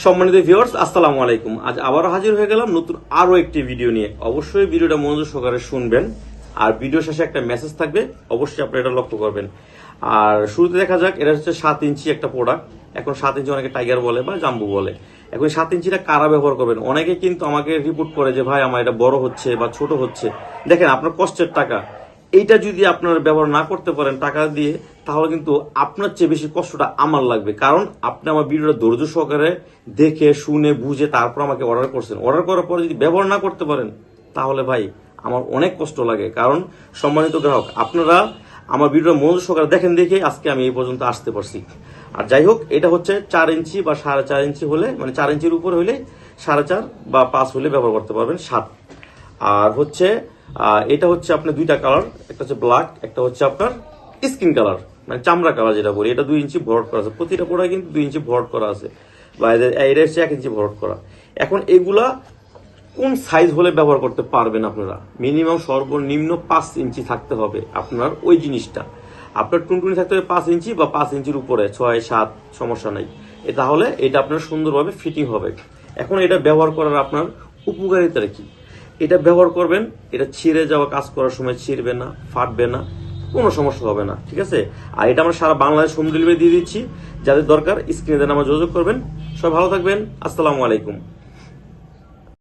সম্মানিত ভিউয়ার্স, আসসালামু আলাইকুম। আজ আবারও হাজির হয়ে গেলাম নতুন আরো একটি ভিডিও নিয়ে। অবশ্যই ভিডিওটা মনোযোগ সহকারে শুনবেন, আর ভিডিও শেষে একটা মেসেজ থাকবে, অবশ্যই আপনি এটা লক্ষ্য করবেন। আর শুরুতে দেখা যাক, এটা হচ্ছে 7 ইঞ্চি একটা প্রোডাক্ট। এখন 7 ইঞ্চি অনেকে টাইগার বলে বা জাম্বু বলে। এখন 7 ইঞ্চিটা কারা ব্যবহার করবেন? অনেকে কিন্তু আমাকে রিপোর্ট করে যে ভাই আমার এটা বড় হচ্ছে বা ছোট হচ্ছে। দেখেন, আপনার কষ্টের টাকা, এইটা যদি আপনারা ব্যবহার না করতে পারেন টাকা দিয়ে, তাহলে কিন্তু আপনার চেয়ে বেশি কষ্টটা আমার লাগবে। কারণ আপনি আমার ভিডিওটা ধৈর্য সহকারে দেখে শুনে বুঝে তারপর আমাকে অর্ডার করছেন। অর্ডার করার পরে যদি ব্যবহার না করতে পারেন, তাহলে ভাই আমার অনেক কষ্ট লাগে। কারণ সম্মানিত গ্রাহক, আপনারা আমার ভিডিওটা মনোযোগ সহকারে দেখেন দেখে আজকে আমি এই পর্যন্ত আসতে পারছি। আর যাই হোক, এটা হচ্ছে 4 ইঞ্চি বা 4.5 ইঞ্চি হলে, মানে 4 ইঞ্চির উপরে হলে 4.5 বা 5 হলে ব্যবহার করতে পারবেন 7। আর হচ্ছে এটা হচ্ছে আপনার দুইটা কালার, একটা হচ্ছে ব্ল্যাক, একটা হচ্ছে আপনার স্কিন কালার, মানে চামড়া কালার যেটা বলি। এটা 2 ইঞ্চি ভরাট করা আছে, প্রতিটা প্রোডাক্ট কিন্তু 2 ইঞ্চি ভরাট করা আছে, বা এটা হচ্ছে 1 ইঞ্চি ভরাট করা। এখন এগুলা কোন সাইজ হলে ব্যবহার করতে পারবেন আপনারা? মিনিমাম সর্বনিম্ন 5 ইঞ্চি থাকতে হবে আপনার ওই জিনিসটা। আপনার টুনটুনি থাকতে হবে 5 ইঞ্চি বা 5 ইঞ্চির উপরে, 6-7 সমস্যা নাই। তাহলে এটা আপনার সুন্দরভাবে ফিটিং হবে। এখন এটা ব্যবহার করার আপনার উপকারিতাটা কি? এটা ব্যবহার করবেন, এটা ছিঁড়ে যাওয়া কাজ করার সময় ছিঁড়বে না, ফাটবে না, কোনো সমস্যা হবে না, ঠিক আছে? আর এটা আমরা সারা বাংলাদেশ হোম ডেলিভারি দিয়ে দিচ্ছি। যাদের দরকার স্ক্রিনে দেন আমার যোগাযোগ করবেন। সবাই ভালো থাকবেন, আসসালামু আলাইকুম।